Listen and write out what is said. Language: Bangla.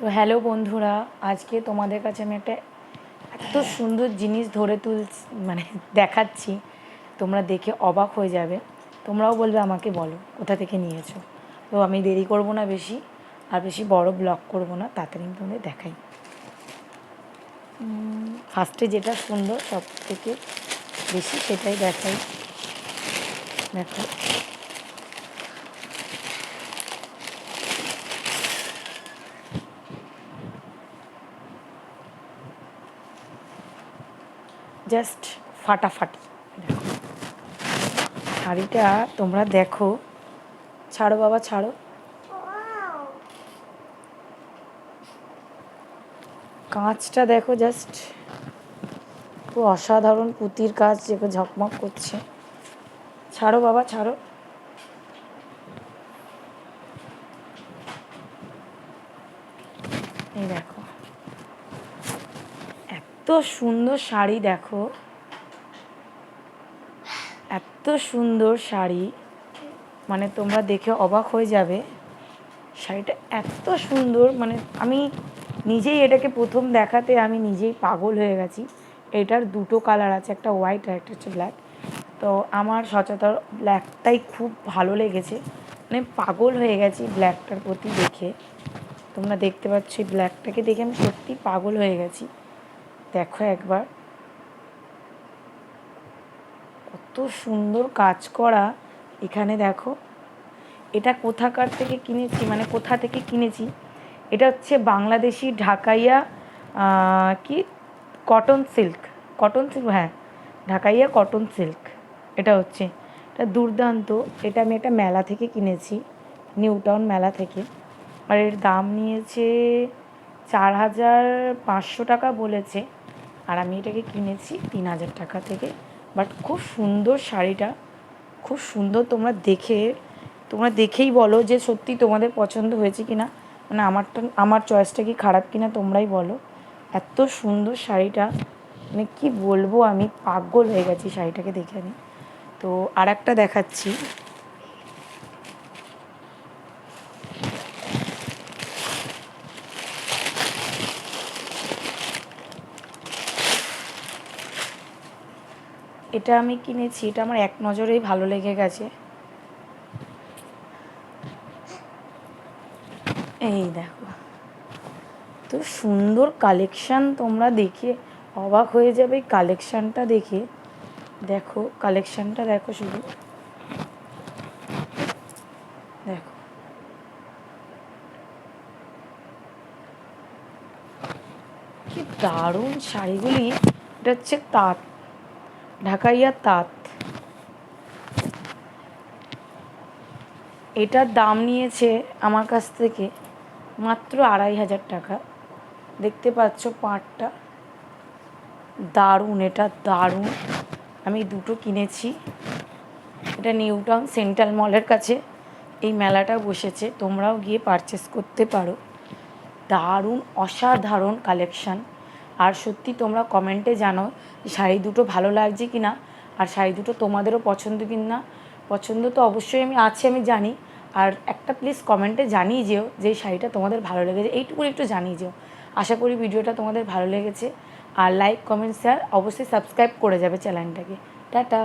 তো হ্যালো বন্ধুরা, আজকে তোমাদের কাছে আমি একটা এত সুন্দর জিনিস মানে দেখাচ্ছি। তোমরা দেখে অবাক হয়ে যাবে, তোমরাও বলবে আমাকে বলো কোথা থেকে নিয়েছো। তো আমি দেরি করব না বেশি, আর বেশি বড় ব্লগ করব না, তাড়াতাড়ি তোমাদের দেখাই। ফার্স্টে যেটা সুন্দর সব থেকে বেশি সেটাই দেখাই। দেখো, জাস্ট ফাটাফাটি। দেখো শাড়িটা, তোমরা দেখো। ছাড়ো বাবা, ছাড়ো। কাঁচটা দেখো, জাস্ট খুব অসাধারণ পুঁতির কাজ, যেগুলো ঝকমক করছে। ছাড়ো বাবা, ছাড়ো। এই দেখো, এত সুন্দর শাড়ি। দেখো, এত সুন্দর শাড়ি, মানে তোমরা দেখে অবাক হয়ে যাবে। শাড়িটা এত সুন্দর, মানে আমি নিজেই এটাকে প্রথম দেখাতে আমি নিজেই পাগল হয়ে গেছি। এটার দুটো কালার আছে, একটা হোয়াইট আর একটা হচ্ছে ব্ল্যাক। তো আমার সচরাচর ব্ল্যাকটাই খুব ভালো লেগেছে, মানে পাগল হয়ে গেছি ব্ল্যাকটার প্রতি দেখে। তোমরা দেখতে পাচ্ছ এই ব্ল্যাকটাকে দেখে আমি সত্যি পাগল হয়ে গেছি। দেখো একবার, কত সুন্দর কাজ করা এখানে। দেখো, এটা কোথাকার থেকে কিনেছি, মানে কোথা থেকে কিনেছি, এটা হচ্ছে বাংলাদেশি ঢাকাইয়া কি কটন সিল্ক। কটন সিল্ক, হ্যাঁ, ঢাকাইয়া কটন সিল্ক। এটা হচ্ছে, এটা দুর্দান্ত। এটা আমি একটা মেলা থেকে কিনেছি, নিউ টাউন মেলা থেকে। আর এর দাম নিয়েছে 4,500 টাকা বলেছে, আর আমি এটাকে কিনেছি 3,000 টাকা থেকে। বাট খুব সুন্দর শাড়িটা, খুব সুন্দর। তোমরা দেখেই বলো যে সত্যি তোমাদের পছন্দ হয়েছে কি না, মানে আমার চয়েসটা কি খারাপ কি না তোমরাই বলো। এত সুন্দর শাড়িটা, মানে কি বলবো, আমি পাগল হয়ে গেছি শাড়িটাকে দেখে। আমি তো আর একটা দেখাচ্ছি। এটা আমি কিনেছি, এটা আমার এক নজরেই ভালো লেগে গেছে। এই দেখো, তো সুন্দর কালেকশান, তোমরা দেখে অবাক হয়ে যাবে এই কালেকশানটা দেখে। দেখো কালেকশানটা দেখো, শুধু দেখো, কি দারুণ শাড়িগুলি। এটা হচ্ছে তাঁত, ঢাকাইয়া তাঁত। এটার দাম নিয়েছে আমার কাছ থেকে মাত্র 2,500 টাকা। দেখতে পাচ্ছ পাড়টা, দারুণ, এটা দারুণ। আমি দুটো কিনেছি। এটা নিউ টাউন সেন্ট্রাল মলের কাছে এই মেলাটা বসেছে, তোমরাও গিয়ে পারচেস করতে পারো। দারুণ অসাধারণ কালেকশান। আর সত্যি তোমরা কমেন্টে জানাও শাড়ি দুটো ভালো লাগছে কি না, আর শাড়ি দুটো তোমাদেরও পছন্দ কি না। পছন্দ তো অবশ্যই আমি জানি। আর একটা প্লিজ কমেন্টে জানিয়ে যেও যে এই শাড়িটা তোমাদের ভালো লেগেছে, এইটুকু একটু জানিয়ে যেও। আশা করি ভিডিওটা তোমাদের ভালো লেগেছে। আর লাইক, কমেন্ট, শেয়ার, অবশ্যই সাবস্ক্রাইব করে যাবে চ্যানেলটাকে। টাটা।